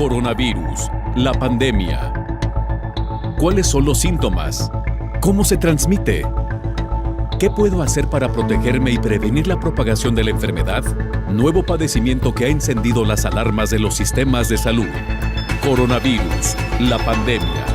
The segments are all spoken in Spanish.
Coronavirus, la pandemia. ¿Cuáles son los síntomas? ¿Cómo se transmite? ¿Qué puedo hacer para protegerme y prevenir la propagación de la enfermedad? Nuevo padecimiento que ha encendido las alarmas de los sistemas de salud. Coronavirus, la pandemia.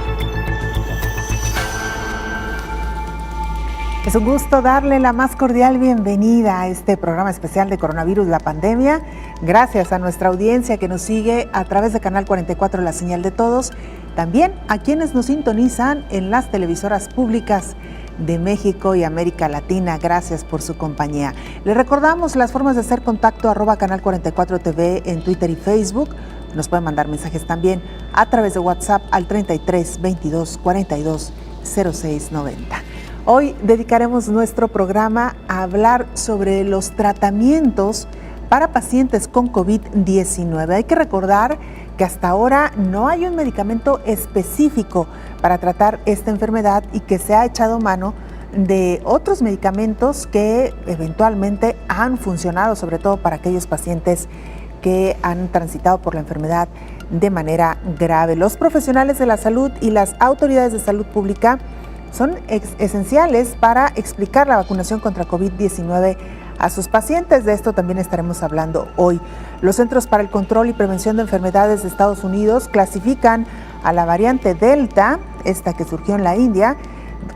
Es un gusto darle la más cordial bienvenida a este programa especial de Coronavirus, la pandemia. Gracias a nuestra audiencia que nos sigue a través de Canal 44, La Señal de Todos. También a quienes nos sintonizan en las televisoras públicas de México y América Latina. Gracias por su compañía. Les recordamos las formas de hacer contacto @Canal 44 TV en Twitter y Facebook. Nos pueden mandar mensajes también a través de WhatsApp al 33 22 42 06 90. Hoy dedicaremos nuestro programa a hablar sobre los tratamientos para pacientes con COVID-19. Hay que recordar que hasta ahora no hay un medicamento específico para tratar esta enfermedad y que se ha echado mano de otros medicamentos que eventualmente han funcionado, sobre todo para aquellos pacientes que han transitado por la enfermedad de manera grave. Los profesionales de la salud y las autoridades de salud pública son esenciales para explicar la vacunación contra COVID-19 a sus pacientes. De esto también estaremos hablando hoy. Los Centros para el Control y Prevención de Enfermedades de Estados Unidos clasifican a la variante Delta, esta que surgió en la India,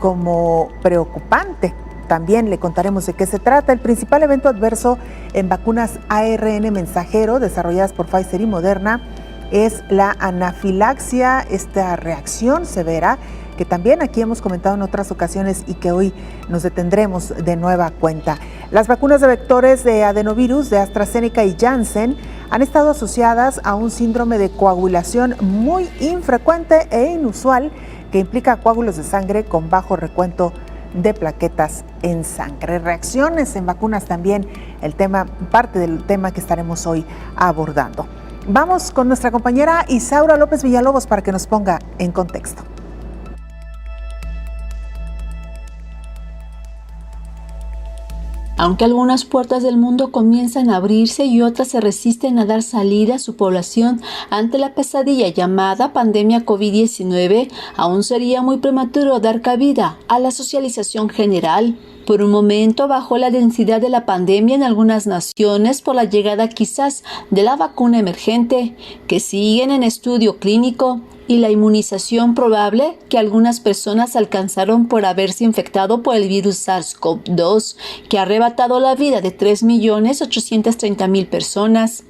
como preocupante. También le contaremos de qué se trata. El principal evento adverso en vacunas ARN mensajero desarrolladas por Pfizer y Moderna es la anafilaxia, esta reacción severa que también aquí hemos comentado en otras ocasiones y que hoy nos detendremos de nueva cuenta. Las vacunas de vectores de adenovirus de AstraZeneca y Janssen han estado asociadas a un síndrome de coagulación muy infrecuente e inusual que implica coágulos de sangre con bajo recuento de plaquetas en sangre. Reacciones en vacunas también, parte del tema que estaremos hoy abordando. Vamos con nuestra compañera Isaura López Villalobos para que nos ponga en contexto. Aunque algunas puertas del mundo comienzan a abrirse y otras se resisten a dar salida a su población ante la pesadilla llamada pandemia COVID-19, aún sería muy prematuro dar cabida a la socialización general. Por un momento bajó la densidad de la pandemia en algunas naciones por la llegada quizás de la vacuna emergente, que siguen en estudio clínico, y la inmunización probable que algunas personas alcanzaron por haberse infectado por el virus SARS-CoV-2, que ha arrebatado la vida de 3.830.000 personas.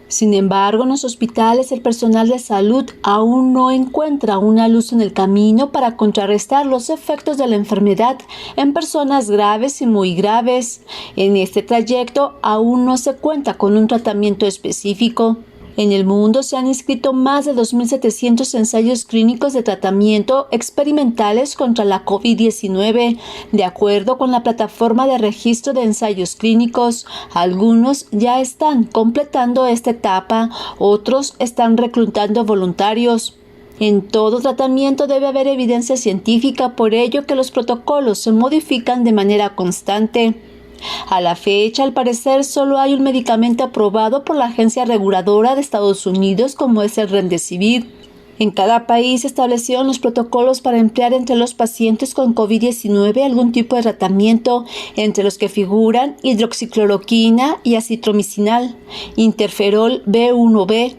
Sin embargo, en los hospitales el personal de salud aún no encuentra una luz en el camino para contrarrestar los efectos de la enfermedad en personas graves y muy graves. En este trayecto aún no se cuenta con un tratamiento específico. En el mundo se han inscrito más de 2.700 ensayos clínicos de tratamiento experimentales contra la COVID-19, de acuerdo con la plataforma de registro de ensayos clínicos. Algunos ya están completando esta etapa, otros están reclutando voluntarios. En todo tratamiento debe haber evidencia científica, por ello que los protocolos se modifican de manera constante. A la fecha, al parecer, solo hay un medicamento aprobado por la agencia reguladora de Estados Unidos, como es el Remdesivir. En cada país se establecieron los protocolos para emplear entre los pacientes con COVID-19 algún tipo de tratamiento, entre los que figuran hidroxicloroquina y acitromicinal, interferol B1B,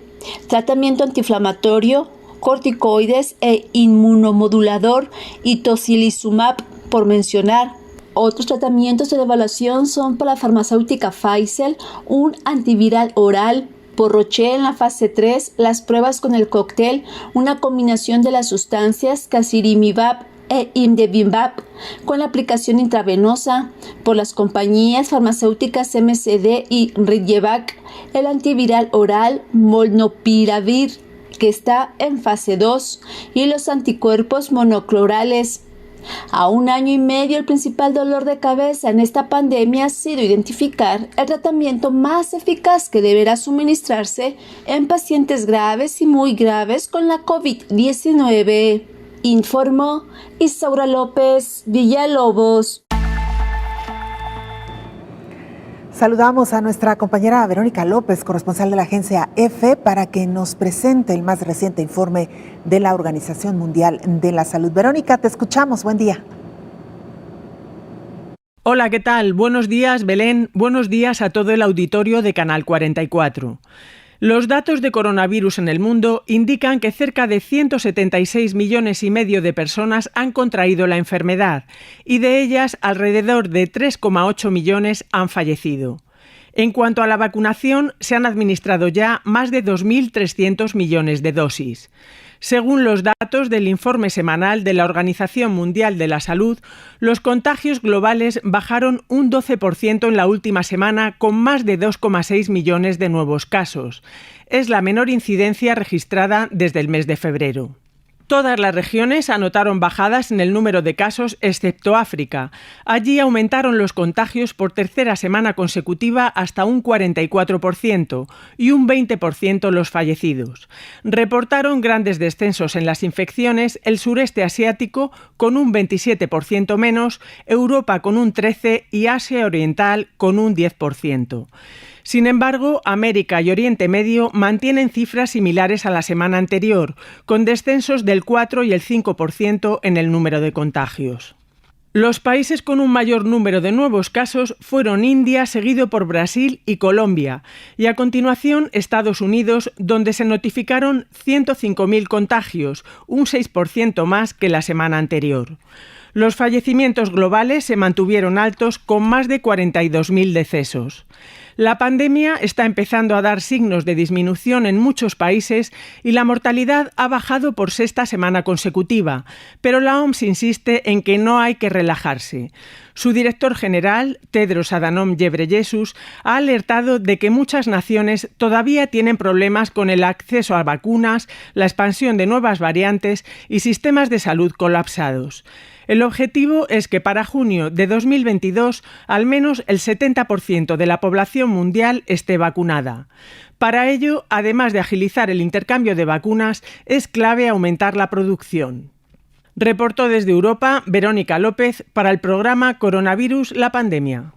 tratamiento antiinflamatorio, corticoides e inmunomodulador y tocilizumab, por mencionar. Otros tratamientos de evaluación son por la farmacéutica Pfizer, un antiviral oral, por Roche en la fase 3, las pruebas con el cóctel, una combinación de las sustancias Casirivimab e Imdevimab con la aplicación intravenosa, por las compañías farmacéuticas MSD y Ridgeback, el antiviral oral Molnupiravir, que está en fase 2, y los anticuerpos monoclorales. A 1 año y medio, el principal dolor de cabeza en esta pandemia ha sido identificar el tratamiento más eficaz que deberá suministrarse en pacientes graves y muy graves con la COVID-19, informó Isaura López Villalobos. Saludamos a nuestra compañera Verónica López, corresponsal de la agencia EFE, para que nos presente el más reciente informe de la Organización Mundial de la Salud. Verónica, te escuchamos. Buen día. Hola, ¿qué tal? Buenos días, Belén. Buenos días a todo el auditorio de Canal 44. Los datos de coronavirus en el mundo indican que cerca de 176,5 millones de personas han contraído la enfermedad y de ellas alrededor de 3,8 millones han fallecido. En cuanto a la vacunación, se han administrado ya más de 2.300 millones de dosis. Según los datos del informe semanal de la Organización Mundial de la Salud, los contagios globales bajaron un 12% en la última semana, con más de 2,6 millones de nuevos casos. Es la menor incidencia registrada desde el mes de febrero. Todas las regiones anotaron bajadas en el número de casos, excepto África. Allí aumentaron los contagios por tercera semana consecutiva hasta un 44% y un 20% los fallecidos. Reportaron grandes descensos en las infecciones el sureste asiático con un 27% menos, Europa con un 13% y Asia Oriental con un 10%. Sin embargo, América y Oriente Medio mantienen cifras similares a la semana anterior, con descensos del 4 y el 5% en el número de contagios. Los países con un mayor número de nuevos casos fueron India, seguido por Brasil y Colombia, y a continuación Estados Unidos, donde se notificaron 105.000 contagios, un 6% más que la semana anterior. Los fallecimientos globales se mantuvieron altos con más de 42.000 decesos. La pandemia está empezando a dar signos de disminución en muchos países y la mortalidad ha bajado por sexta semana consecutiva, pero la OMS insiste en que no hay que relajarse. Su director general, Tedros Adhanom Ghebreyesus, ha alertado de que muchas naciones todavía tienen problemas con el acceso a vacunas, la expansión de nuevas variantes y sistemas de salud colapsados. El objetivo es que para junio de 2022 al menos el 70% de la población mundial esté vacunada. Para ello, además de agilizar el intercambio de vacunas, es clave aumentar la producción. Reportó desde Europa Verónica López para el programa Coronavirus, la pandemia.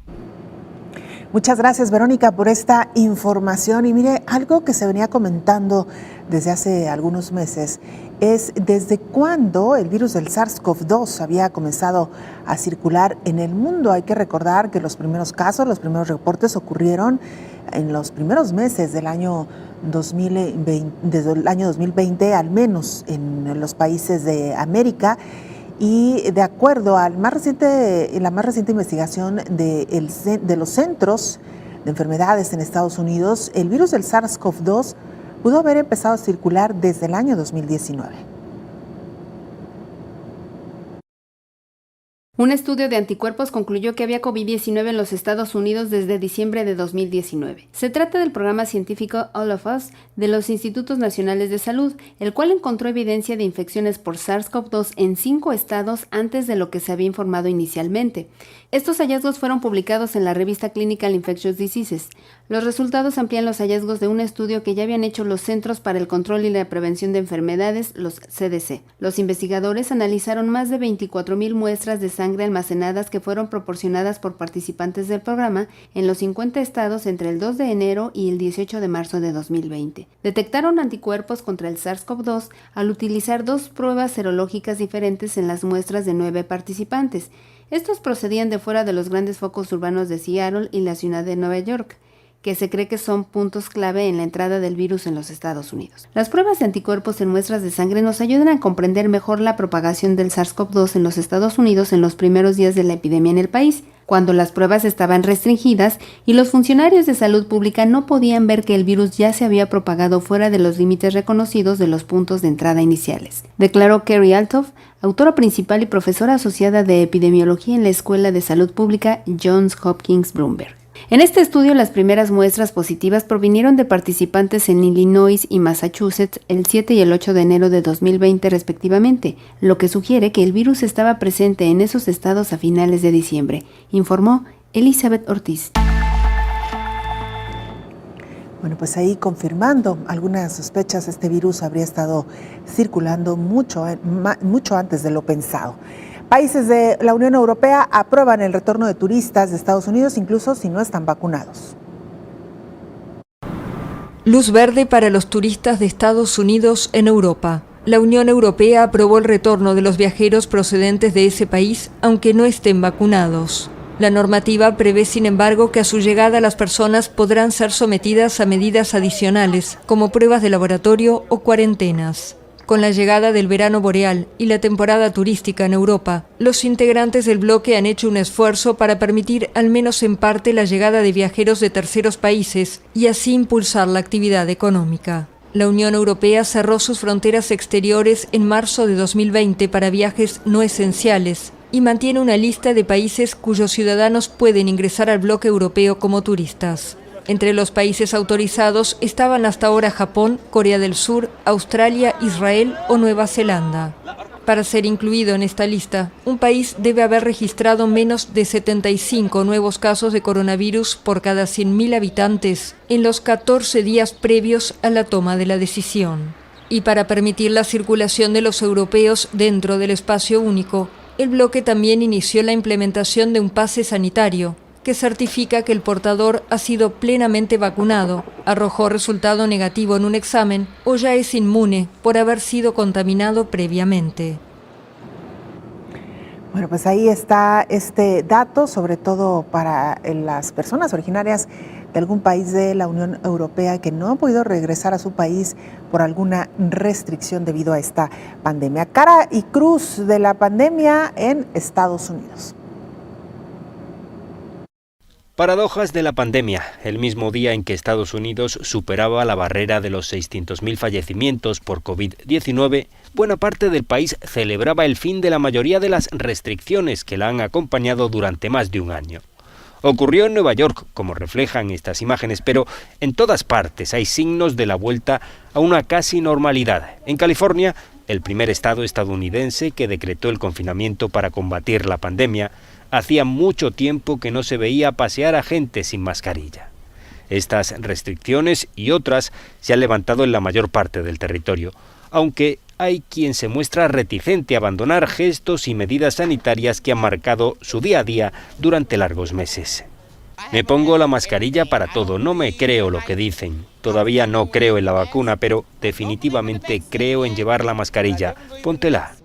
Muchas gracias, Verónica, por esta información. Y mire, algo que se venía comentando desde hace algunos meses es desde cuándo el virus del SARS-CoV-2 había comenzado a circular en el mundo. Hay que recordar que los primeros casos, los primeros reportes ocurrieron en los primeros meses del año 2020, desde el año 2020, al menos en los países de América. Y de acuerdo a la más reciente investigación de los centros de enfermedades en Estados Unidos, el virus del SARS-CoV-2 pudo haber empezado a circular desde el año 2019. Un estudio de anticuerpos concluyó que había COVID-19 en los Estados Unidos desde diciembre de 2019. Se trata del programa científico All of Us de los Institutos Nacionales de Salud, el cual encontró evidencia de infecciones por SARS-CoV-2 en 5 estados antes de lo que se había informado inicialmente. Estos hallazgos fueron publicados en la revista Clinical Infectious Diseases. Los resultados amplían los hallazgos de un estudio que ya habían hecho los Centros para el Control y la Prevención de Enfermedades, los CDC. Los investigadores analizaron más de 24,000 muestras de sangre almacenadas que fueron proporcionadas por participantes del programa en los 50 estados entre el 2 de enero y el 18 de marzo de 2020. Detectaron anticuerpos contra el SARS-CoV-2 al utilizar 2 pruebas serológicas diferentes en las muestras de 9 participantes. Estos procedían de fuera de los grandes focos urbanos de Seattle y la ciudad de Nueva York, que se cree que son puntos clave en la entrada del virus en los Estados Unidos. Las pruebas de anticuerpos en muestras de sangre nos ayudan a comprender mejor la propagación del SARS-CoV-2 en los Estados Unidos en los primeros días de la epidemia en el país, cuando las pruebas estaban restringidas y los funcionarios de salud pública no podían ver que el virus ya se había propagado fuera de los límites reconocidos de los puntos de entrada iniciales, declaró Kerry Althoff, autora principal y profesora asociada de epidemiología en la Escuela de Salud Pública Johns Hopkins Bloomberg. En este estudio, las primeras muestras positivas provinieron de participantes en Illinois y Massachusetts el 7 y el 8 de enero de 2020 respectivamente, lo que sugiere que el virus estaba presente en esos estados a finales de diciembre, informó Elizabeth Ortiz. Bueno, pues ahí confirmando algunas sospechas, este virus habría estado circulando mucho antes de lo pensado. Países de la Unión Europea aprueban el retorno de turistas de Estados Unidos, incluso si no están vacunados. Luz verde para los turistas de Estados Unidos en Europa. La Unión Europea aprobó el retorno de los viajeros procedentes de ese país, aunque no estén vacunados. La normativa prevé, sin embargo, que a su llegada las personas podrán ser sometidas a medidas adicionales, como pruebas de laboratorio o cuarentenas. Con la llegada del verano boreal y la temporada turística en Europa, los integrantes del bloque han hecho un esfuerzo para permitir, al menos en parte, la llegada de viajeros de terceros países y así impulsar la actividad económica. La Unión Europea cerró sus fronteras exteriores en marzo de 2020 para viajes no esenciales y mantiene una lista de países cuyos ciudadanos pueden ingresar al bloque europeo como turistas. Entre los países autorizados estaban hasta ahora Japón, Corea del Sur, Australia, Israel o Nueva Zelanda. Para ser incluido en esta lista, un país debe haber registrado menos de 75 nuevos casos de coronavirus por cada 100.000 habitantes en los 14 días previos a la toma de la decisión. Y para permitir la circulación de los europeos dentro del espacio único, el bloque también inició la implementación de un pase sanitario, que certifica que el portador ha sido plenamente vacunado, arrojó resultado negativo en un examen o ya es inmune por haber sido contaminado previamente. Bueno, pues ahí está este dato, sobre todo para las personas originarias de algún país de la Unión Europea que no han podido regresar a su país por alguna restricción debido a esta pandemia. Cara y cruz de la pandemia en Estados Unidos. Paradojas de la pandemia. El mismo día en que Estados Unidos superaba la barrera de los 600.000 fallecimientos por COVID-19, buena parte del país celebraba el fin de la mayoría de las restricciones que la han acompañado durante más de un año. Ocurrió en Nueva York, como reflejan estas imágenes, pero en todas partes hay signos de la vuelta a una casi normalidad. En California, el primer estado estadounidense que decretó el confinamiento para combatir la pandemia, hacía mucho tiempo que no se veía pasear a gente sin mascarilla. Estas restricciones y otras se han levantado en la mayor parte del territorio, aunque hay quien se muestra reticente a abandonar gestos y medidas sanitarias que han marcado su día a día durante largos meses. Me pongo la mascarilla para todo, no me creo lo que dicen. Todavía no creo en la vacuna, pero definitivamente creo en llevar la mascarilla. Póntela.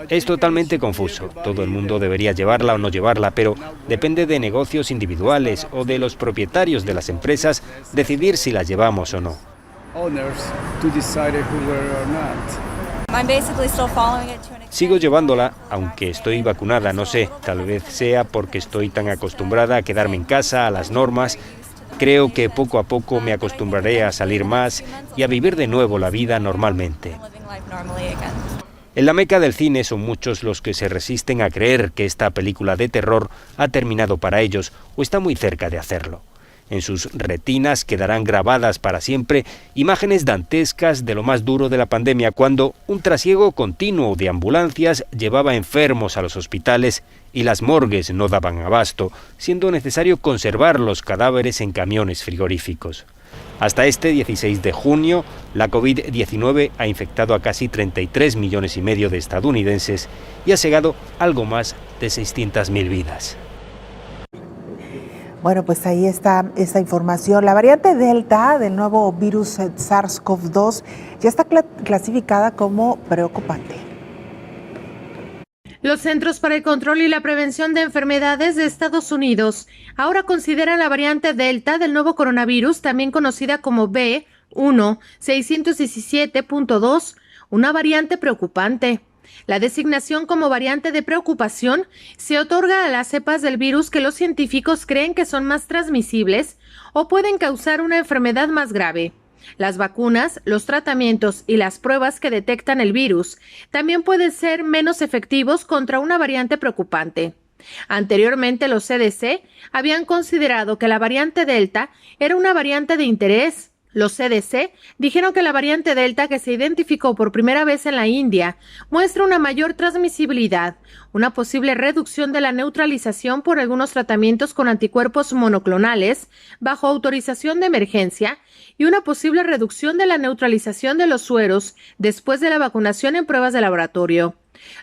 Es totalmente confuso. Todo el mundo debería llevarla o no llevarla, pero depende de negocios individuales o de los propietarios de las empresas decidir si la llevamos o no. Sigo llevándola, aunque estoy vacunada, no sé, tal vez sea porque estoy tan acostumbrada a quedarme en casa, a las normas. Creo que poco a poco me acostumbraré a salir más y a vivir de nuevo la vida normalmente. En la meca del cine son muchos los que se resisten a creer que esta película de terror ha terminado para ellos o está muy cerca de hacerlo. En sus retinas quedarán grabadas para siempre imágenes dantescas de lo más duro de la pandemia, cuando un trasiego continuo de ambulancias llevaba enfermos a los hospitales y las morgues no daban abasto, siendo necesario conservar los cadáveres en camiones frigoríficos. Hasta este 16 de junio, la COVID-19 ha infectado a casi 33 millones y medio de estadounidenses y ha cegado algo más de 600.000 vidas. Bueno, pues ahí está esta información. La variante Delta del nuevo virus SARS-CoV-2 ya está clasificada como preocupante. Los Centros para el Control y la Prevención de Enfermedades de Estados Unidos ahora consideran la variante Delta del nuevo coronavirus, también conocida como B.1.617.2, una variante preocupante. La designación como variante de preocupación se otorga a las cepas del virus que los científicos creen que son más transmisibles o pueden causar una enfermedad más grave. Las vacunas, los tratamientos y las pruebas que detectan el virus también pueden ser menos efectivos contra una variante preocupante. Anteriormente, los CDC habían considerado que la variante Delta era una variante de interés. Los CDC dijeron que la variante Delta, que se identificó por primera vez en la India, muestra una mayor transmisibilidad, una posible reducción de la neutralización por algunos tratamientos con anticuerpos monoclonales bajo autorización de emergencia y una posible reducción de la neutralización de los sueros después de la vacunación en pruebas de laboratorio.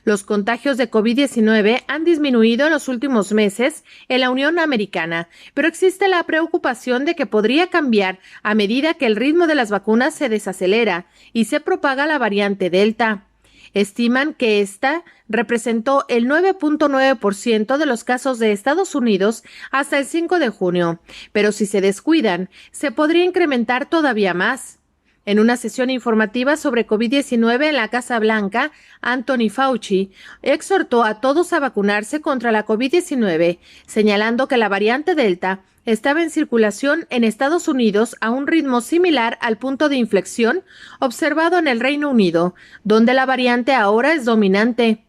Los contagios de COVID-19 han disminuido en los últimos meses en la Unión Americana, pero existe la preocupación de que podría cambiar a medida que el ritmo de las vacunas se desacelera y se propaga la variante Delta. Estiman que esta representó el 9.9% de los casos de Estados Unidos hasta el 5 de junio, pero si se descuidan, se podría incrementar todavía más. En una sesión informativa sobre COVID-19 en la Casa Blanca, Anthony Fauci exhortó a todos a vacunarse contra la COVID-19, señalando que la variante Delta estaba en circulación en Estados Unidos a un ritmo similar al punto de inflexión observado en el Reino Unido, donde la variante ahora es dominante.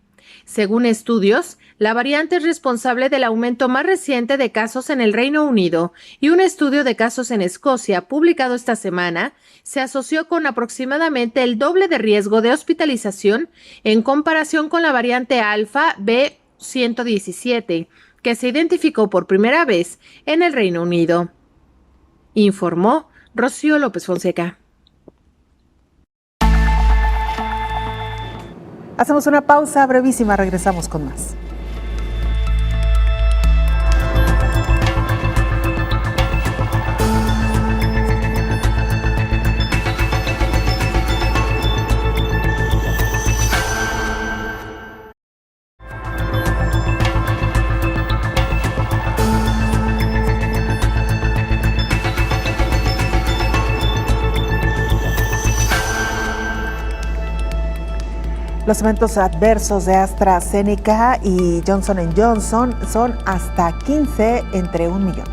Según estudios, la variante es responsable del aumento más reciente de casos en el Reino Unido y un estudio de casos en Escocia publicado esta semana se asoció con aproximadamente el doble de riesgo de hospitalización en comparación con la variante Alfa B117, que se identificó por primera vez en el Reino Unido. Informó Rocío López Fonseca. Hacemos una pausa brevísima, regresamos con más. Los eventos adversos de AstraZeneca y Johnson & Johnson son hasta 15 entre 1 millón.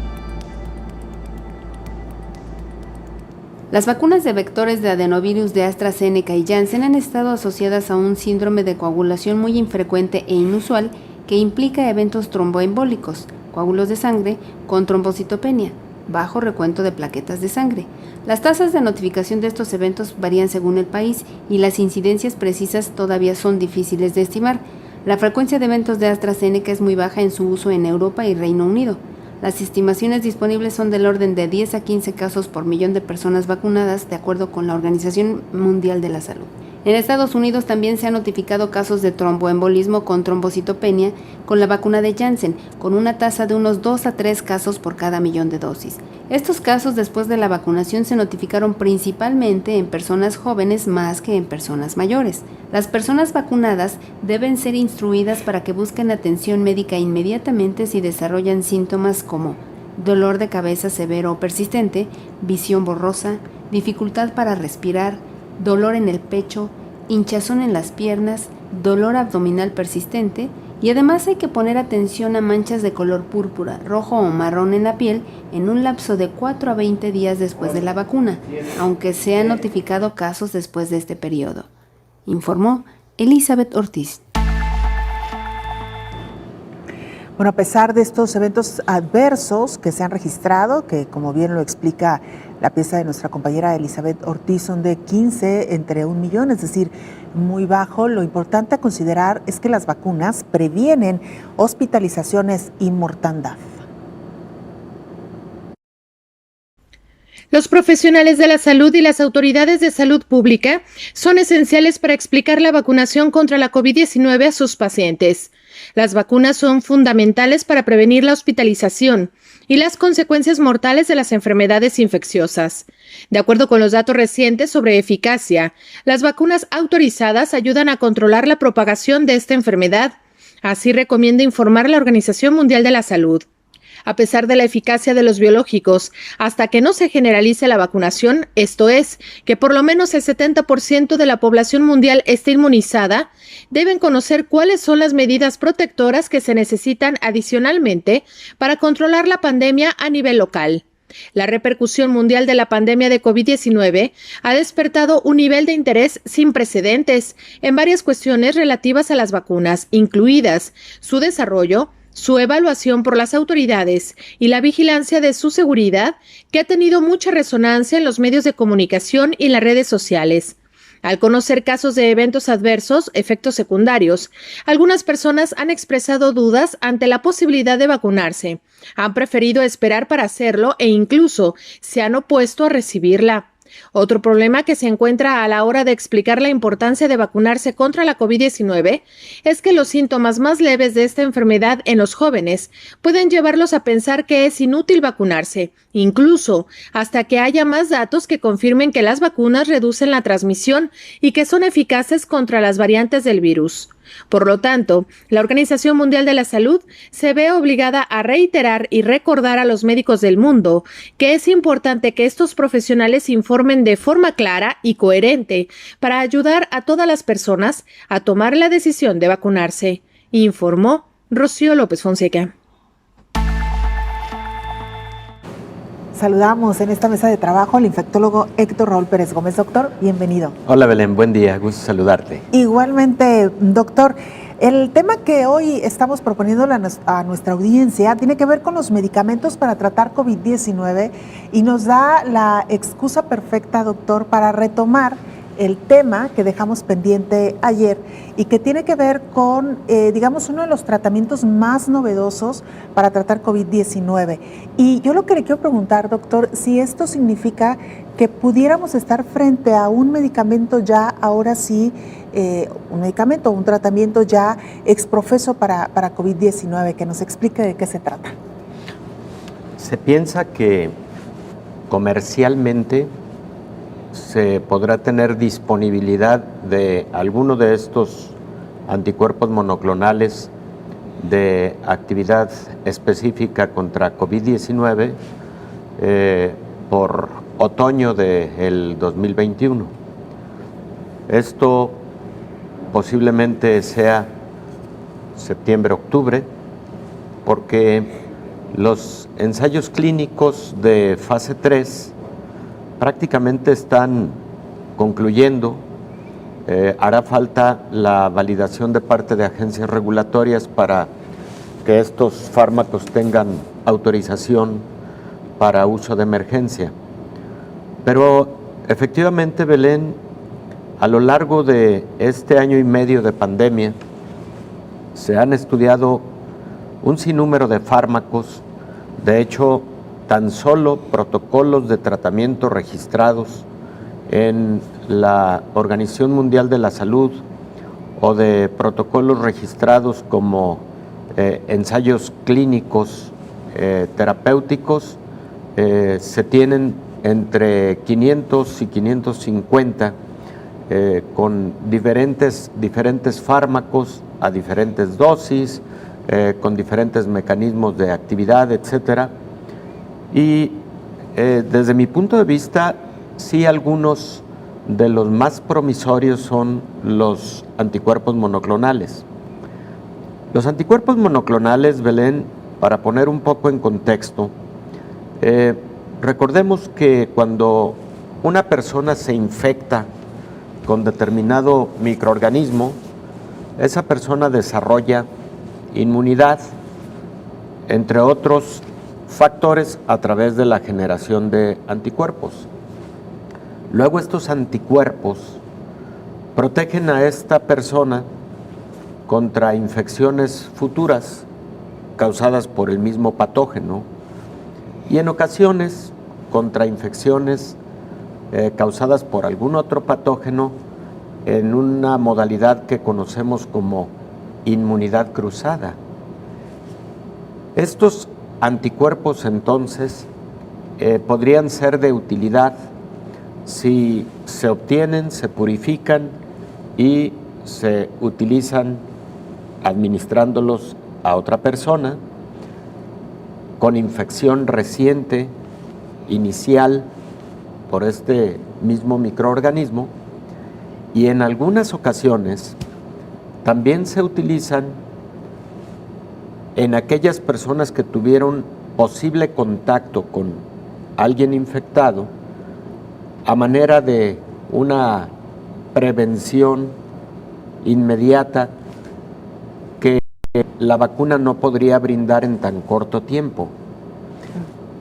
Las vacunas de vectores de adenovirus de AstraZeneca y Janssen han estado asociadas a un síndrome de coagulación muy infrecuente e inusual que implica eventos tromboembólicos, coágulos de sangre con trombocitopenia, bajo recuento de plaquetas de sangre. Las tasas de notificación de estos eventos varían según el país y las incidencias precisas todavía son difíciles de estimar. La frecuencia de eventos de AstraZeneca es muy baja en su uso en Europa y Reino Unido. Las estimaciones disponibles son del orden de 10 a 15 casos por millón de personas vacunadas, de acuerdo con la Organización Mundial de la Salud. En Estados Unidos también se han notificado casos de tromboembolismo con trombocitopenia con la vacuna de Janssen, con una tasa de unos 2 a 3 casos por cada millón de dosis. Estos casos después de la vacunación se notificaron principalmente en personas jóvenes más que en personas mayores. Las personas vacunadas deben ser instruidas para que busquen atención médica inmediatamente si desarrollan síntomas como dolor de cabeza severo o persistente, visión borrosa, dificultad para respirar, dolor en el pecho, hinchazón en las piernas, dolor abdominal persistente, y además hay que poner atención a manchas de color púrpura, rojo o marrón en la piel en un lapso de 4 a 20 días después de la vacuna, aunque se han notificado casos después de este periodo, informó Elizabeth Ortiz. Bueno, a pesar de estos eventos adversos que se han registrado, que como bien lo explica la pieza de nuestra compañera Elizabeth Ortiz, son de 15 entre 1 millón, es decir, muy bajo, lo importante a considerar es que las vacunas previenen hospitalizaciones y mortandad. Los profesionales de la salud y las autoridades de salud pública son esenciales para explicar la vacunación contra la COVID-19 a sus pacientes. Las vacunas son fundamentales para prevenir la hospitalización y las consecuencias mortales de las enfermedades infecciosas. De acuerdo con los datos recientes sobre eficacia, las vacunas autorizadas ayudan a controlar la propagación de esta enfermedad. Así recomienda informar la Organización Mundial de la Salud. A pesar de la eficacia de los biológicos, hasta que no se generalice la vacunación, esto es, que por lo menos el 70% de la población mundial esté inmunizada, deben conocer cuáles son las medidas protectoras que se necesitan adicionalmente para controlar la pandemia a nivel local. La repercusión mundial de la pandemia de COVID-19 ha despertado un nivel de interés sin precedentes en varias cuestiones relativas a las vacunas, incluidas su desarrollo, su evaluación por las autoridades y la vigilancia de su seguridad, que ha tenido mucha resonancia en los medios de comunicación y en las redes sociales. Al conocer casos de eventos adversos, efectos secundarios, algunas personas han expresado dudas ante la posibilidad de vacunarse. Han preferido esperar para hacerlo e incluso se han opuesto a recibirla. Otro problema que se encuentra a la hora de explicar la importancia de vacunarse contra la COVID-19 es que los síntomas más leves de esta enfermedad en los jóvenes pueden llevarlos a pensar que es inútil vacunarse, incluso hasta que haya más datos que confirmen que las vacunas reducen la transmisión y que son eficaces contra las variantes del virus. Por lo tanto, la Organización Mundial de la Salud se ve obligada a reiterar y recordar a los médicos del mundo que es importante que estos profesionales informen de forma clara y coherente para ayudar a todas las personas a tomar la decisión de vacunarse, informó Rocío López Fonseca. Saludamos en esta mesa de trabajo al infectólogo Héctor Raúl Pérez Gómez. Doctor, bienvenido. Hola Belén, buen día, gusto saludarte. Igualmente, doctor, el tema que hoy estamos proponiendo a nuestra audiencia tiene que ver con los medicamentos para tratar COVID-19 y nos da la excusa perfecta, doctor, para retomar el tema que dejamos pendiente ayer y que tiene que ver con, digamos, uno de los tratamientos más novedosos para tratar COVID-19. Y yo lo que le quiero preguntar, doctor, si esto significa que pudiéramos estar frente a un medicamento ya, ahora sí, un tratamiento ya exprofeso para COVID-19, que nos explique de qué se trata. Se piensa que comercialmente se podrá tener disponibilidad de alguno de estos anticuerpos monoclonales de actividad específica contra COVID-19 por otoño del 2021. Esto posiblemente sea septiembre-octubre, porque los ensayos clínicos de fase 3 prácticamente están concluyendo. Hará falta la validación de parte de agencias regulatorias para que estos fármacos tengan autorización para uso de emergencia. Pero efectivamente, Belén, a lo largo de este año y medio de pandemia, se han estudiado un sinnúmero de fármacos. De hecho, tan solo protocolos de tratamiento registrados en la Organización Mundial de la Salud o de protocolos registrados como ensayos clínicos terapéuticos, se tienen entre 500 y 550 con diferentes fármacos a diferentes dosis, con diferentes mecanismos de actividad, etcétera. Y desde mi punto de vista, sí, algunos de los más promisorios son los anticuerpos monoclonales. Los anticuerpos monoclonales, Belén, para poner un poco en contexto, recordemos que cuando una persona se infecta con determinado microorganismo, esa persona desarrolla inmunidad, entre otros factores, a través de la generación de anticuerpos. Luego estos anticuerpos protegen a esta persona contra infecciones futuras causadas por el mismo patógeno y en ocasiones contra infecciones causadas por algún otro patógeno en una modalidad que conocemos como inmunidad cruzada. Estos anticuerpos entonces podrían ser de utilidad si se obtienen, se purifican y se utilizan administrándolos a otra persona con infección reciente, inicial, por este mismo microorganismo, y en algunas ocasiones también se utilizan en aquellas personas que tuvieron posible contacto con alguien infectado a manera de una prevención inmediata que que la vacuna no podría brindar en tan corto tiempo.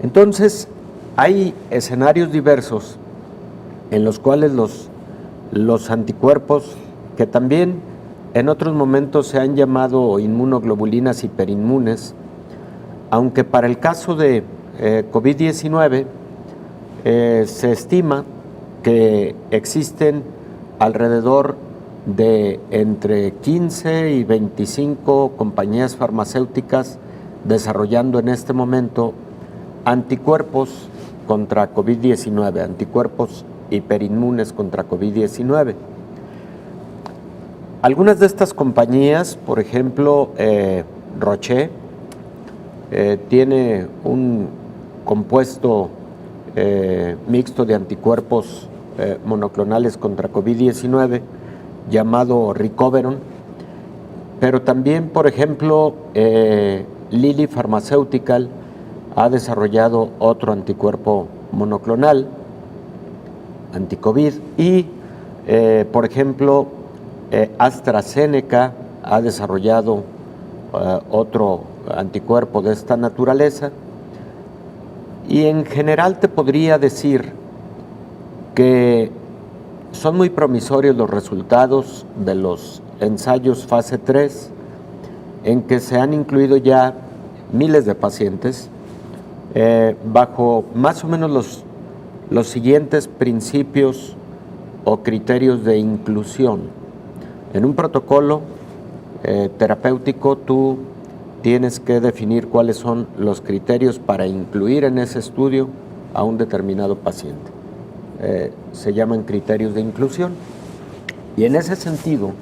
Entonces, hay escenarios diversos en los cuales los anticuerpos, que también en otros momentos se han llamado inmunoglobulinas hiperinmunes, aunque para el caso de COVID-19 se estima que existen alrededor de entre 15 y 25 compañías farmacéuticas desarrollando en este momento anticuerpos contra COVID-19, anticuerpos hiperinmunes contra COVID-19. Algunas de estas compañías, por ejemplo, Roche, tiene un compuesto mixto de anticuerpos monoclonales contra COVID-19 llamado Ricoveron, pero también, por ejemplo, Lilly Pharmaceutical ha desarrollado otro anticuerpo monoclonal, anticovid, y, por ejemplo, AstraZeneca ha desarrollado otro anticuerpo de esta naturaleza, y en general te podría decir que son muy promisorios los resultados de los ensayos fase 3, en que se han incluido ya miles de pacientes bajo más o menos los siguientes principios o criterios de inclusión. En un protocolo terapéutico tú tienes que definir cuáles son los criterios para incluir en ese estudio a un determinado paciente. Se llaman criterios de inclusión. Y en ese sentido,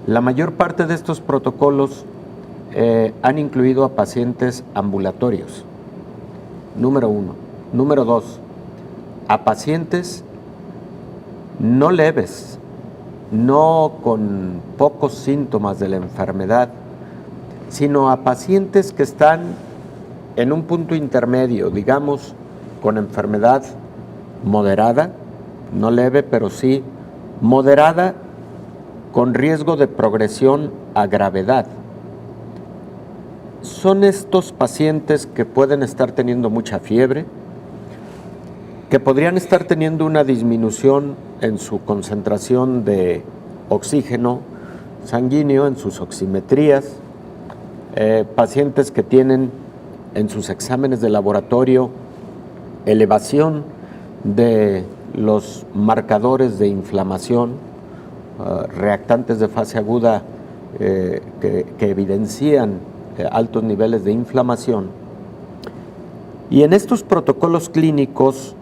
la mayor parte de estos protocolos han incluido a pacientes ambulatorios, número 1. Número 2, a pacientes no leves, no con pocos síntomas de la enfermedad, sino a pacientes que están en un punto intermedio, digamos, con enfermedad moderada, no leve, pero sí moderada, con riesgo de progresión a gravedad. Son estos pacientes que pueden estar teniendo mucha fiebre, que podrían estar teniendo una disminución en su concentración de oxígeno sanguíneo, en sus oximetrías, pacientes que tienen en sus exámenes de laboratorio elevación de los marcadores de inflamación, reactantes de fase aguda que evidencian altos niveles de inflamación. Y en estos protocolos clínicos,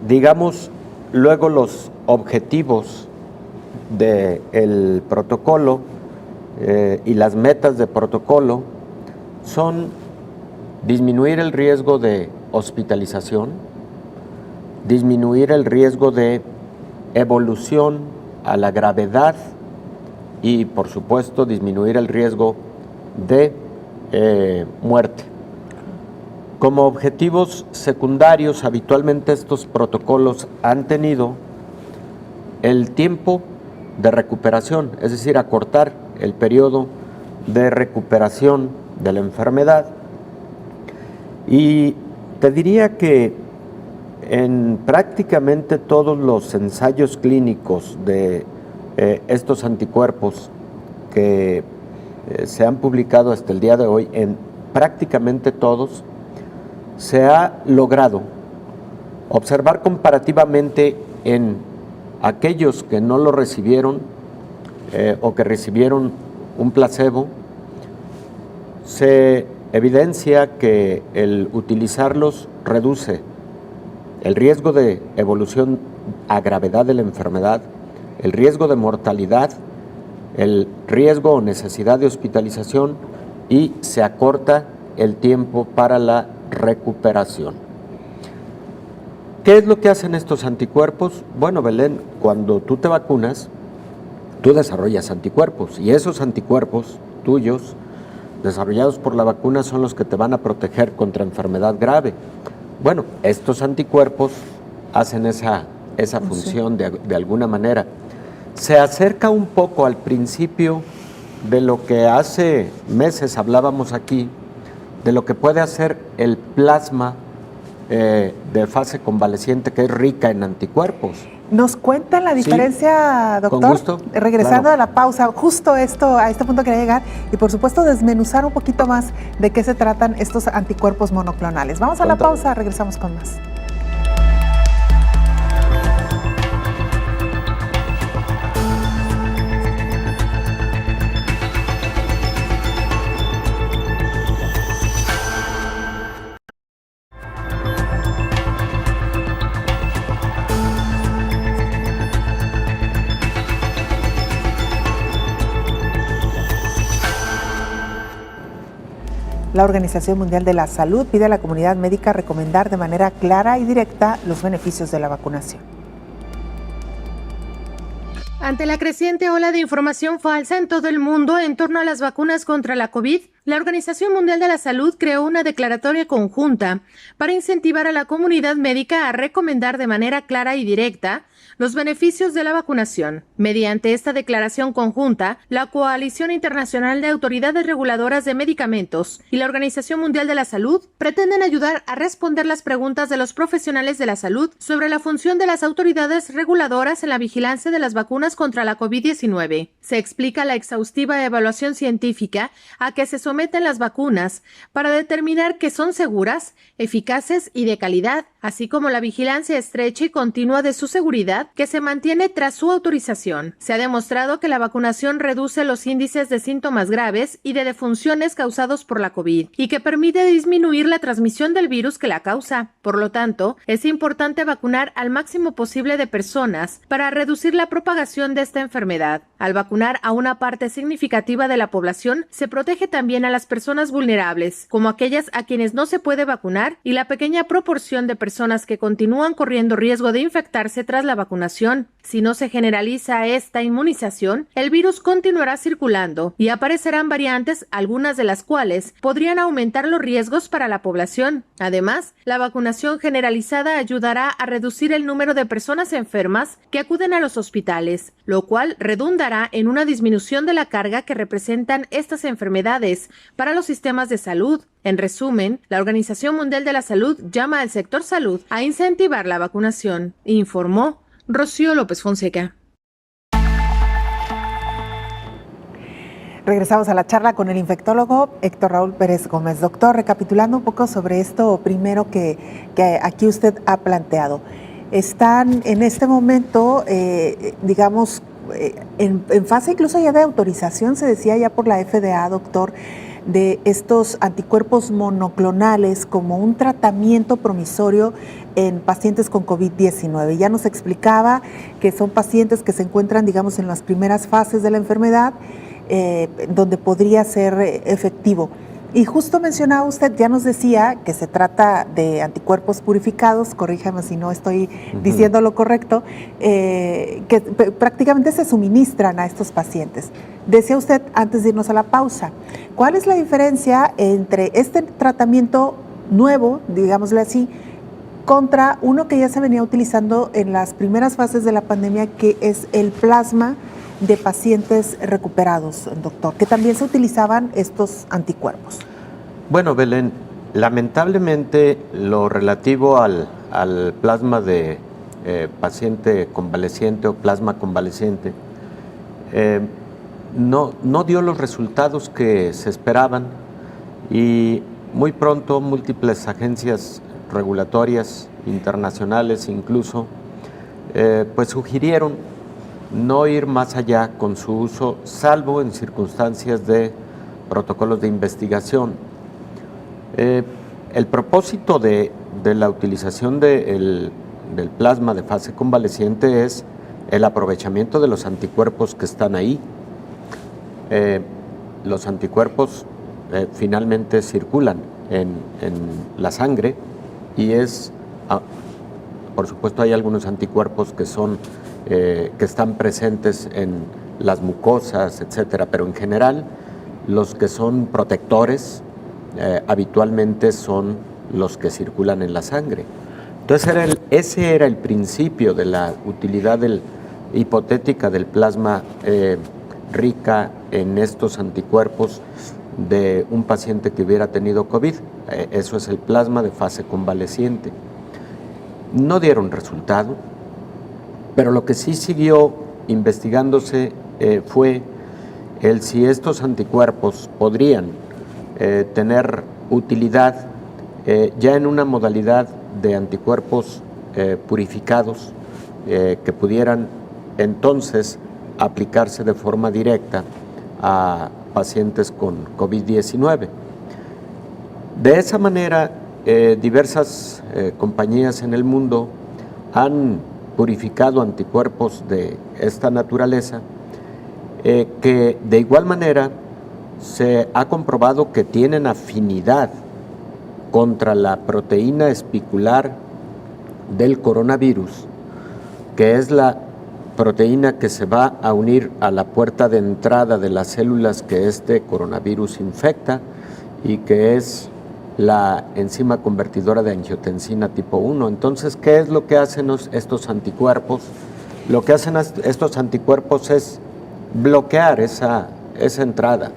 digamos, luego los objetivos del protocolo y las metas de protocolo son disminuir el riesgo de hospitalización, disminuir el riesgo de evolución a la gravedad y, por supuesto, disminuir el riesgo de muerte. Como objetivos secundarios, habitualmente estos protocolos han tenido el tiempo de recuperación, es decir, acortar el periodo de recuperación de la enfermedad. Y te diría que en prácticamente todos los ensayos clínicos de estos anticuerpos que se han publicado hasta el día de hoy, en prácticamente todos, se ha logrado observar comparativamente en aquellos que no lo recibieron o que recibieron un placebo, se evidencia que el utilizarlos reduce el riesgo de evolución a gravedad de la enfermedad, el riesgo de mortalidad, el riesgo o necesidad de hospitalización y se acorta el tiempo para la recuperación. ¿Qué es lo que hacen estos anticuerpos? Bueno, Belén, cuando tú te vacunas, tú desarrollas anticuerpos y esos anticuerpos tuyos, desarrollados por la vacuna, son los que te van a proteger contra enfermedad grave. Bueno, estos anticuerpos hacen esa función de alguna manera. Se acerca un poco al principio de lo que hace meses hablábamos aquí, de lo que puede hacer el plasma de fase convaleciente, que es rica en anticuerpos. ¿Nos cuentan la diferencia, doctor? Con gusto. Regresando Claro. a la pausa, justo a este punto quería llegar y por supuesto desmenuzar un poquito más de qué se tratan estos anticuerpos monoclonales. Vamos a la pausa, regresamos con más. La Organización Mundial de la Salud pide a la comunidad médica recomendar de manera clara y directa los beneficios de la vacunación. Ante la creciente ola de información falsa en todo el mundo en torno a las vacunas contra la COVID, la Organización Mundial de la Salud creó una declaratoria conjunta para incentivar a la comunidad médica a recomendar de manera clara y directa los beneficios de la vacunación. Mediante esta declaración conjunta, la Coalición Internacional de Autoridades Reguladoras de Medicamentos y la Organización Mundial de la Salud pretenden ayudar a responder las preguntas de los profesionales de la salud sobre la función de las autoridades reguladoras en la vigilancia de las vacunas contra la COVID-19. Se explica la exhaustiva evaluación científica a que se someten las vacunas para determinar que son seguras, eficaces y de calidad, así como la vigilancia estrecha y continua de su seguridad que se mantiene tras su autorización. Se ha demostrado que la vacunación reduce los índices de síntomas graves y de defunciones causados por la COVID y que permite disminuir la transmisión del virus que la causa. Por lo tanto, es importante vacunar al máximo posible de personas para reducir la propagación de esta enfermedad. Al vacunar a una parte significativa de la población, se protege también a las personas vulnerables, como aquellas a quienes no se puede vacunar y la pequeña proporción de personas que continúan corriendo riesgo de infectarse tras la vacunación. Si no se generaliza esta inmunización, el virus continuará circulando y aparecerán variantes, algunas de las cuales podrían aumentar los riesgos para la población. Además, la vacunación generalizada ayudará a reducir el número de personas enfermas que acuden a los hospitales, lo cual redundará en una disminución de la carga que representan estas enfermedades para los sistemas de salud. En resumen, la Organización Mundial de la Salud llama al sector salud a incentivar la vacunación, informó Rocío López Fonseca. Regresamos a la charla con el infectólogo Héctor Raúl Pérez Gómez. Doctor, recapitulando un poco sobre esto primero que aquí usted ha planteado. Están en este momento, digamos, en fase incluso ya de autorización, se decía ya por la FDA, doctor, de estos anticuerpos monoclonales como un tratamiento promisorio en pacientes con COVID-19. Ya nos explicaba que son pacientes que se encuentran, digamos, en las primeras fases de la enfermedad, donde podría ser efectivo. Y justo mencionaba usted, ya nos decía que se trata de anticuerpos purificados, corríjame si no estoy diciendo lo correcto, que prácticamente se suministran a estos pacientes. Decía usted, antes de irnos a la pausa, ¿cuál es la diferencia entre este tratamiento nuevo, digámosle así, contra uno que ya se venía utilizando en las primeras fases de la pandemia, que es el plasma de pacientes recuperados, doctor, que también se utilizaban estos anticuerpos? Bueno, Belén, lamentablemente lo relativo al plasma de paciente convaleciente o plasma convaleciente no dio los resultados que se esperaban y muy pronto múltiples agencias regulatorias internacionales incluso pues sugirieron no ir más allá con su uso, salvo en circunstancias de protocolos de investigación. El propósito de la utilización del plasma de fase convaleciente es el aprovechamiento de los anticuerpos que están ahí. Los anticuerpos finalmente circulan en la sangre y por supuesto hay algunos anticuerpos que están presentes en las mucosas, etcétera, pero en general los que son protectores habitualmente son los que circulan en la sangre. Entonces ese era el principio de la utilidad hipotética del plasma de rica en estos anticuerpos de un paciente que hubiera tenido COVID. Eso es el plasma de fase convaleciente. No dieron resultado, pero lo que sí siguió investigándose fue el si estos anticuerpos podrían tener utilidad ya en una modalidad de anticuerpos purificados que pudieran entonces aplicarse de forma directa a pacientes con COVID-19. De esa manera, diversas compañías en el mundo han purificado anticuerpos de esta naturaleza que de igual manera se ha comprobado que tienen afinidad contra la proteína espicular del coronavirus, que es la proteína que se va a unir a la puerta de entrada de las células que este coronavirus infecta y que es la enzima convertidora de angiotensina tipo 1. Entonces, ¿qué es lo que hacen estos anticuerpos? Lo que hacen estos anticuerpos es bloquear esa entrada.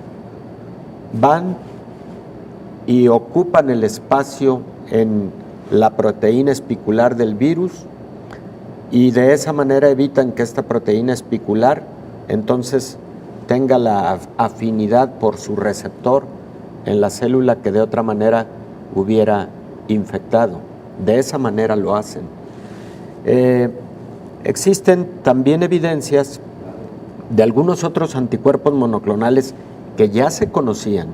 Van y ocupan el espacio en la proteína espicular del virus y de esa manera evitan que esta proteína espicular entonces tenga la afinidad por su receptor en la célula que de otra manera hubiera infectado. De esa manera lo hacen. Existen también evidencias de algunos otros anticuerpos monoclonales que ya se conocían,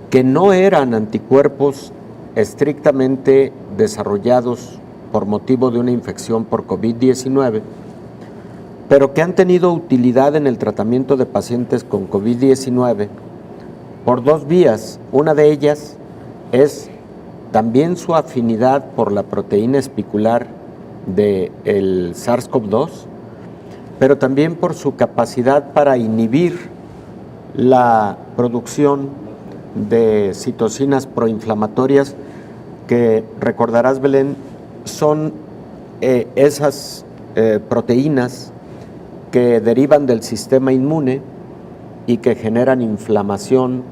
que no eran anticuerpos estrictamente desarrollados por motivo de una infección por COVID-19, pero que han tenido utilidad en el tratamiento de pacientes con COVID-19 por dos vías. Una de ellas es también su afinidad por la proteína espicular del SARS-CoV-2, pero también por su capacidad para inhibir la producción de citocinas proinflamatorias que, recordarás, Belén, son esas proteínas que derivan del sistema inmune y que generan inflamación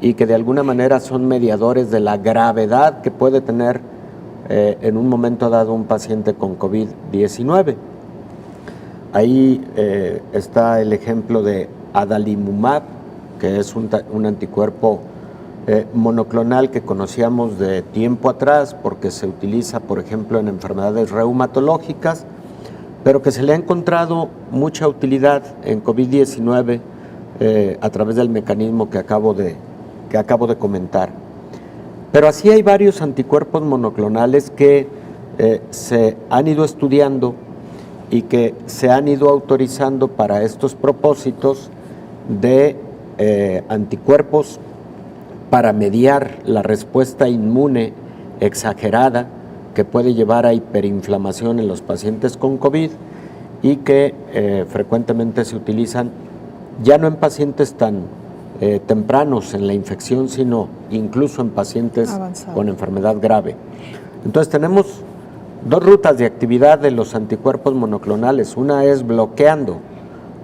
y que de alguna manera son mediadores de la gravedad que puede tener en un momento dado un paciente con COVID-19. Ahí está el ejemplo de adalimumab, que es un anticuerpo monoclonal que conocíamos de tiempo atrás porque se utiliza, por ejemplo, en enfermedades reumatológicas, pero que se le ha encontrado mucha utilidad en COVID-19 a través del mecanismo que acabo de comentar. Pero así hay varios anticuerpos monoclonales que se han ido estudiando y que se han ido autorizando para estos propósitos de anticuerpos para mediar la respuesta inmune exagerada que puede llevar a hiperinflamación en los pacientes con COVID y que frecuentemente se utilizan ya no en pacientes tan tempranos en la infección, sino incluso en pacientes con enfermedad grave. Entonces tenemos dos rutas de actividad de los anticuerpos monoclonales. Una es bloqueando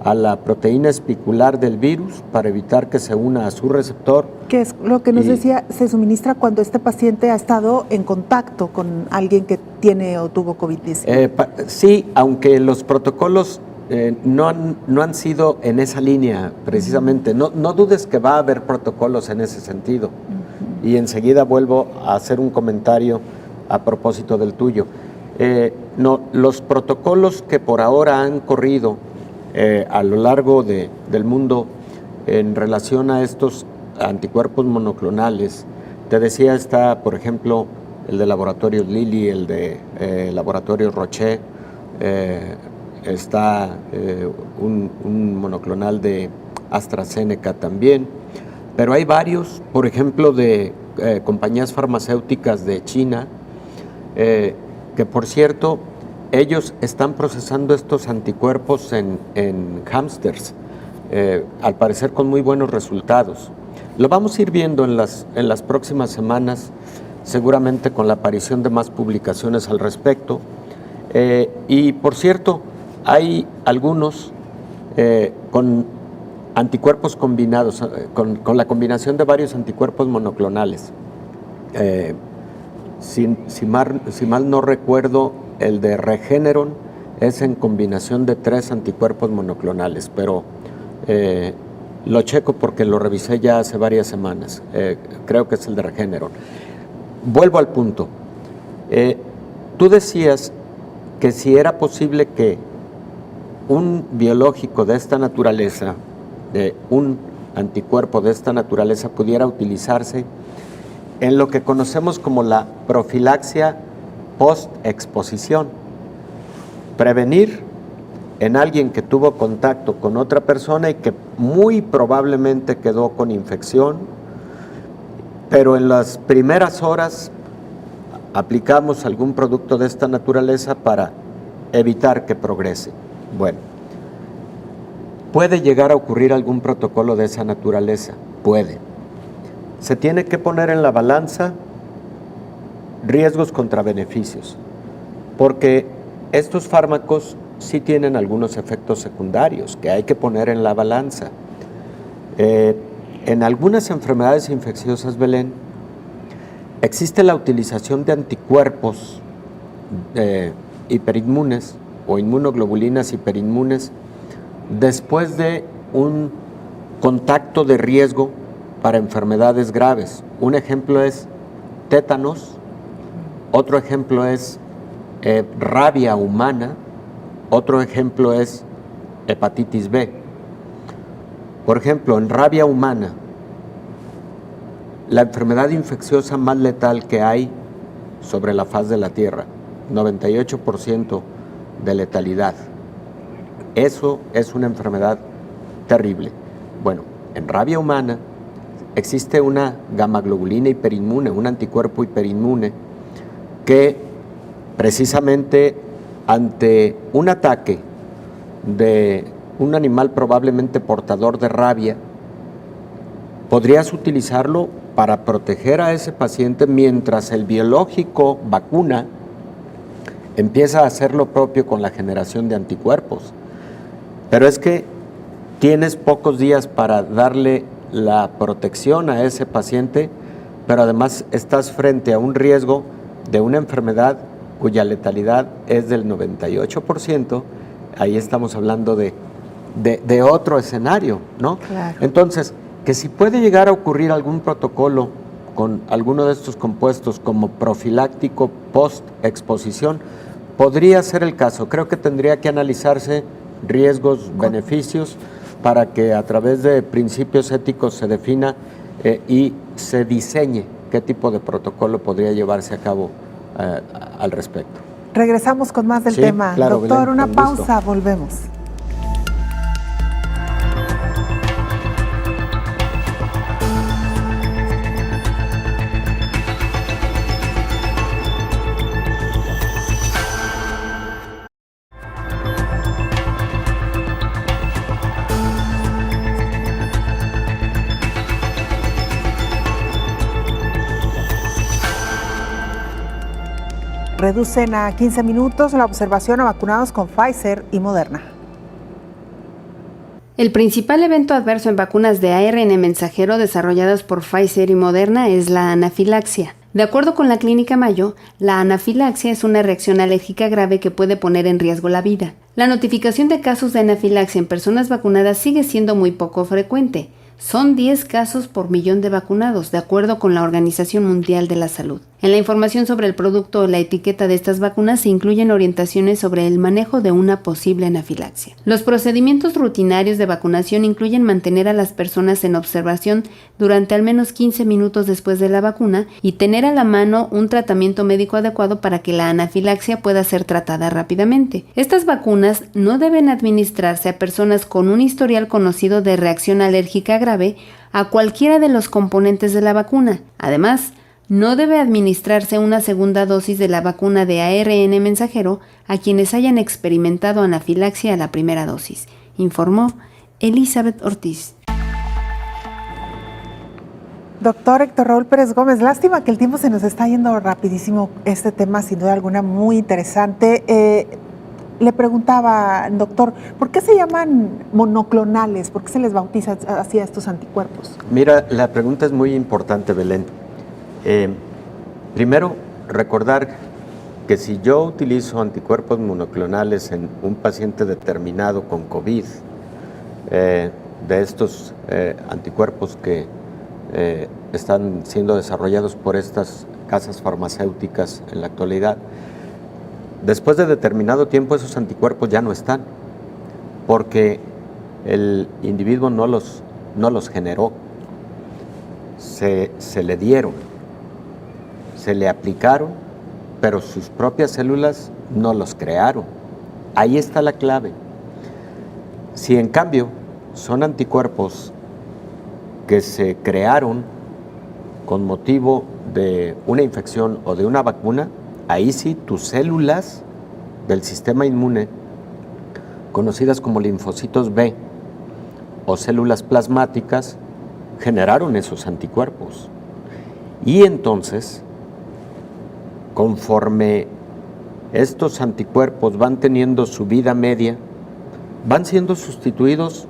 a la proteína espicular del virus para evitar que se una a su receptor. Que es lo que nos decía, se suministra cuando este paciente ha estado en contacto con alguien que tiene o tuvo COVID-19. Sí, aunque los protocolos no han sido en esa línea precisamente. No dudes que va a haber protocolos en ese sentido. Y enseguida vuelvo a hacer un comentario a propósito del tuyo. No, los protocolos que por ahora han corrido a lo largo del mundo en relación a estos anticuerpos monoclonales, te decía, está, por ejemplo, el de laboratorios Lilly, el de laboratorios Roche, está un monoclonal de AstraZeneca también, pero hay varios, por ejemplo, de compañías farmacéuticas de China, que por cierto, ellos están procesando estos anticuerpos en hámsters, al parecer con muy buenos resultados. Lo vamos a ir viendo en las próximas semanas, seguramente con la aparición de más publicaciones al respecto. Y por cierto, hay algunos con anticuerpos combinados, con la combinación de varios anticuerpos monoclonales. Si mal no recuerdo, el de Regeneron es en combinación de 3 anticuerpos monoclonales, pero lo checo porque lo revisé ya hace varias semanas. Creo que es el de Regeneron. Vuelvo al punto. Tú decías que si era posible que un biológico de esta naturaleza, de un anticuerpo de esta naturaleza, pudiera utilizarse en lo que conocemos como la profilaxia post-exposición. Prevenir en alguien que tuvo contacto con otra persona y que muy probablemente quedó con infección, pero en las primeras horas aplicamos algún producto de esta naturaleza para evitar que progrese. Bueno, ¿puede llegar a ocurrir algún protocolo de esa naturaleza? Puede. Se tiene que poner en la balanza riesgos contra beneficios, porque estos fármacos sí tienen algunos efectos secundarios que hay que poner en la balanza. En algunas enfermedades infecciosas, Belén, existe la utilización de anticuerpos hiperinmunes o inmunoglobulinas hiperinmunes después de un contacto de riesgo para enfermedades graves. Un ejemplo es tétanos, otro ejemplo es rabia humana, otro ejemplo es hepatitis B. Por ejemplo, en rabia humana, la enfermedad infecciosa más letal que hay sobre la faz de la Tierra, 98% de letalidad. Eso es una enfermedad terrible. Bueno, en rabia humana existe una gamma-globulina hiperinmune, un anticuerpo hiperinmune, que precisamente ante un ataque de un animal probablemente portador de rabia, podrías utilizarlo para proteger a ese paciente mientras el biológico vacuna empieza a hacer lo propio con la generación de anticuerpos. Pero es que tienes pocos días para darle la protección a ese paciente, pero además estás frente a un riesgo de una enfermedad cuya letalidad es del 98%, ahí estamos hablando de otro escenario, ¿no? Claro. Entonces, que si puede llegar a ocurrir algún protocolo con alguno de estos compuestos como profiláctico post-exposición, podría ser el caso. Creo que tendría que analizarse riesgos, beneficios, para que a través de principios éticos se defina y se diseñe qué tipo de protocolo podría llevarse a cabo al respecto. Regresamos con más del Sí, tema. claro, Doctor, Belén, una con pausa, gusto. volvemos. Reducen a 15 minutos la observación a vacunados con Pfizer y Moderna. El principal evento adverso en vacunas de ARN mensajero desarrolladas por Pfizer y Moderna es la anafilaxia. De acuerdo con la Clínica Mayo, la anafilaxia es una reacción alérgica grave que puede poner en riesgo la vida. La notificación de casos de anafilaxia en personas vacunadas sigue siendo muy poco frecuente. Son 10 casos por millón de vacunados, de acuerdo con la Organización Mundial de la Salud. En la información sobre el producto o la etiqueta de estas vacunas se incluyen orientaciones sobre el manejo de una posible anafilaxia. Los procedimientos rutinarios de vacunación incluyen mantener a las personas en observación durante al menos 15 minutos después de la vacuna y tener a la mano un tratamiento médico adecuado para que la anafilaxia pueda ser tratada rápidamente. Estas vacunas no deben administrarse a personas con un historial conocido de reacción alérgica grave a cualquiera de los componentes de la vacuna. Además, no debe administrarse una segunda dosis de la vacuna de ARN mensajero a quienes hayan experimentado anafilaxia a la primera dosis, informó Elizabeth Ortiz. Doctor Héctor Raúl Pérez Gómez, lástima que el tiempo se nos está yendo rapidísimo. Este tema, sin duda alguna, muy interesante. Le preguntaba, doctor, ¿por qué se llaman monoclonales? ¿Por qué se les bautiza así a estos anticuerpos? Mira, la pregunta es muy importante, Belén. Primero, recordar que si yo utilizo anticuerpos monoclonales en un paciente determinado con COVID, de estos anticuerpos que están siendo desarrollados por estas casas farmacéuticas en la actualidad, después de determinado tiempo esos anticuerpos ya no están, porque el individuo no los generó, se le dieron, se le aplicaron, pero sus propias células no los crearon. Ahí está la clave. Si en cambio son anticuerpos que se crearon con motivo de una infección o de una vacuna, ahí sí tus células del sistema inmune, conocidas como linfocitos B o células plasmáticas, generaron esos anticuerpos. Y entonces, conforme estos anticuerpos van teniendo su vida media, van siendo sustituidos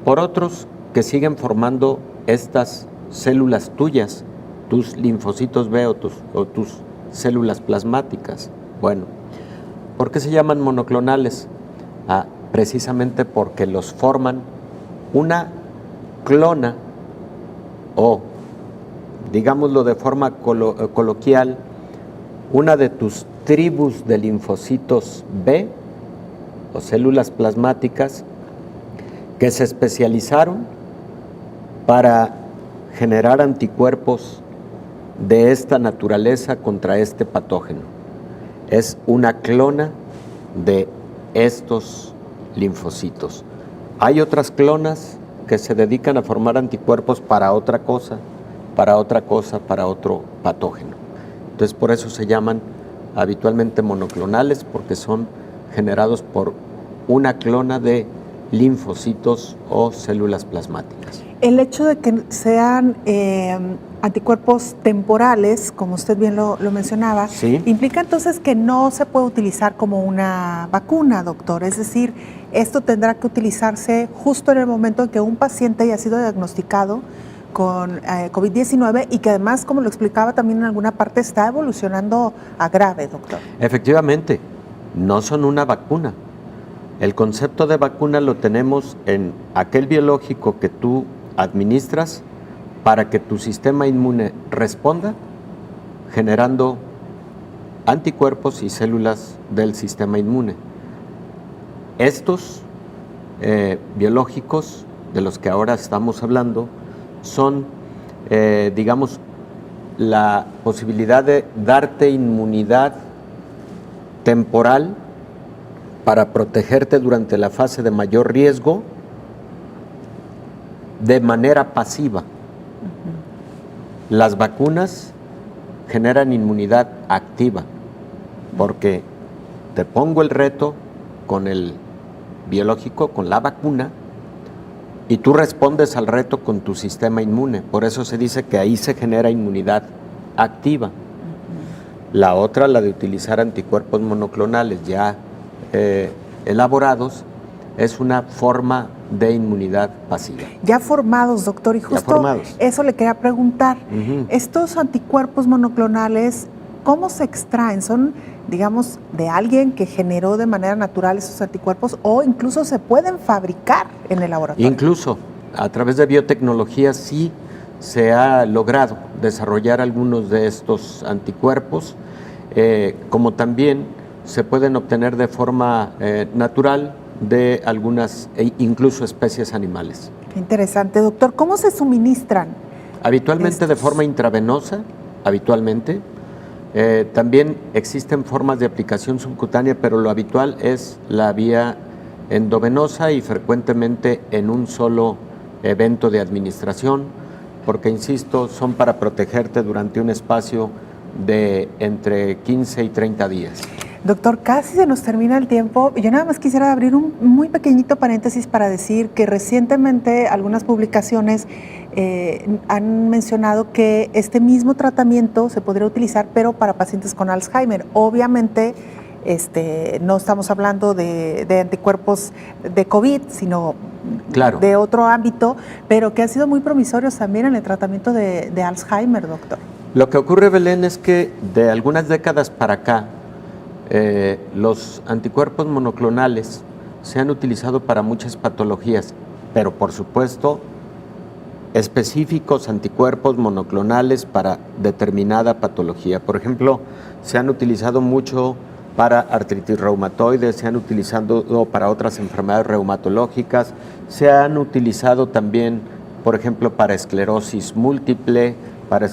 por otros que siguen formando estas células tuyas, tus linfocitos B o tus células plasmáticas. Bueno, ¿por qué se llaman monoclonales? Precisamente porque los forman una clona, o digámoslo de forma coloquial, una de tus tribus de linfocitos B o células plasmáticas que se especializaron para generar anticuerpos de esta naturaleza contra este patógeno. Es una clona de estos linfocitos. Hay otras clonas que se dedican a formar anticuerpos para otra cosa, para otro patógeno. Entonces, por eso se llaman habitualmente monoclonales, porque son generados por una clona de linfocitos o células plasmáticas. El hecho de que sean anticuerpos temporales, como usted bien lo mencionaba, ¿sí?, implica entonces que no se puede utilizar como una vacuna, doctor. Es decir, esto tendrá que utilizarse justo en el momento en que un paciente haya sido diagnosticado con COVID-19 y que además, como lo explicaba también en alguna parte, está evolucionando a grave, doctor. Efectivamente, no son una vacuna. El concepto de vacuna lo tenemos en aquel biológico que tú administras para que tu sistema inmune responda, generando anticuerpos y células del sistema inmune. Estos biológicos de los que ahora estamos hablando son, digamos, la posibilidad de darte inmunidad temporal para protegerte durante la fase de mayor riesgo de manera pasiva. Las vacunas generan inmunidad activa, porque te pongo el reto con el biológico, con la vacuna, y tú respondes al reto con tu sistema inmune. Por eso se dice que ahí se genera inmunidad activa. La otra, la de utilizar anticuerpos monoclonales ya elaborados, es una forma de inmunidad pasiva. Ya formados, doctor, y justo eso le quería preguntar. Estos anticuerpos monoclonales, ¿cómo se extraen? ¿Son, digamos, de alguien que generó de manera natural esos anticuerpos o incluso se pueden fabricar en el laboratorio? Incluso a través de biotecnología sí se ha logrado desarrollar algunos de estos anticuerpos, como también se pueden obtener de forma natural de algunas, incluso especies animales. Qué interesante, doctor. ¿Cómo se suministran? Habitualmente de forma intravenosa, habitualmente. También existen formas de aplicación subcutánea, pero lo habitual es la vía endovenosa y frecuentemente en un solo evento de administración, porque, insisto, son para protegerte durante un espacio de entre 15 y 30 días. Doctor, casi se nos termina el tiempo. Yo nada más quisiera abrir un muy pequeñito paréntesis para decir que recientemente algunas publicaciones han mencionado que este mismo tratamiento se podría utilizar, pero para pacientes con Alzheimer. Obviamente, no estamos hablando de anticuerpos de COVID, sino claro, de otro ámbito, pero que han sido muy promisorios también en el tratamiento de Alzheimer, doctor. Lo que ocurre, Belén, es que de algunas décadas para acá, los anticuerpos monoclonales se han utilizado para muchas patologías, pero por supuesto específicos anticuerpos monoclonales para determinada patología. Por ejemplo, se han utilizado mucho para artritis reumatoide, se han utilizado para otras enfermedades reumatológicas, se han utilizado también, por ejemplo, para esclerosis múltiple, para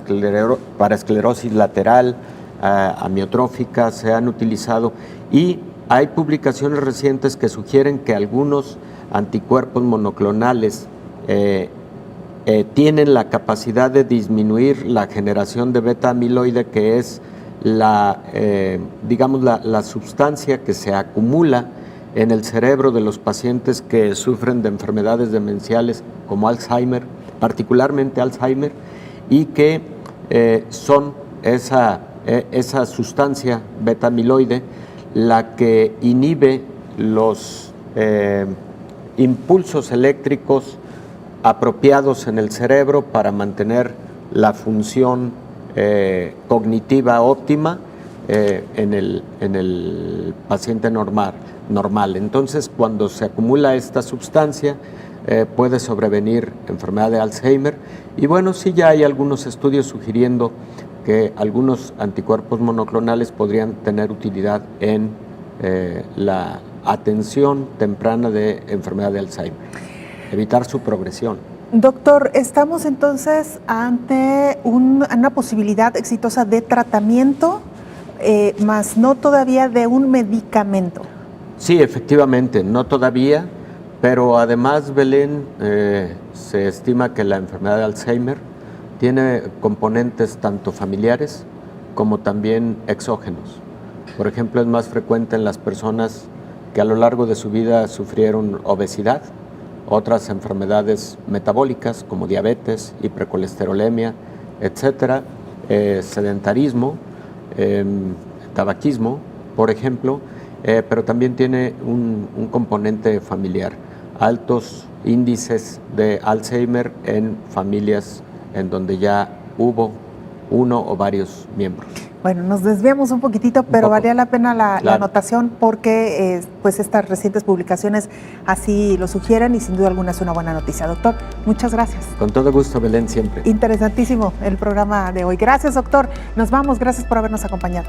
esclerosis lateral, amiotrófica, se han utilizado, y hay publicaciones recientes que sugieren que algunos anticuerpos monoclonales tienen la capacidad de disminuir la generación de beta amiloide, que es la sustancia que se acumula en el cerebro de los pacientes que sufren de enfermedades demenciales como Alzheimer, particularmente Alzheimer, y que son esa sustancia beta amiloide la que inhibe los impulsos eléctricos apropiados en el cerebro para mantener la función cognitiva óptima en el paciente normal. Entonces, cuando se acumula esta sustancia, puede sobrevenir enfermedad de Alzheimer. Y bueno, sí, ya hay algunos estudios sugiriendo que algunos anticuerpos monoclonales podrían tener utilidad en la atención temprana de enfermedad de Alzheimer, evitar su progresión. Doctor, estamos entonces ante una posibilidad exitosa de tratamiento, más no todavía de un medicamento. Sí, efectivamente, no todavía, pero además, Belén, se estima que la enfermedad de Alzheimer tiene componentes tanto familiares como también exógenos. Por ejemplo, es más frecuente en las personas que a lo largo de su vida sufrieron obesidad, otras enfermedades metabólicas como diabetes, hipercolesterolemia, etcétera, sedentarismo, tabaquismo, por ejemplo, pero también tiene un componente familiar, altos índices de Alzheimer en familias en donde ya hubo uno o varios miembros. Bueno, nos desviamos un poquitito, pero valía la pena la anotación porque pues estas recientes publicaciones así lo sugieren y sin duda alguna es una buena noticia. Doctor, muchas gracias. Con todo gusto, Belén, siempre. Interesantísimo el programa de hoy. Gracias, doctor. Nos vamos. Gracias por habernos acompañado.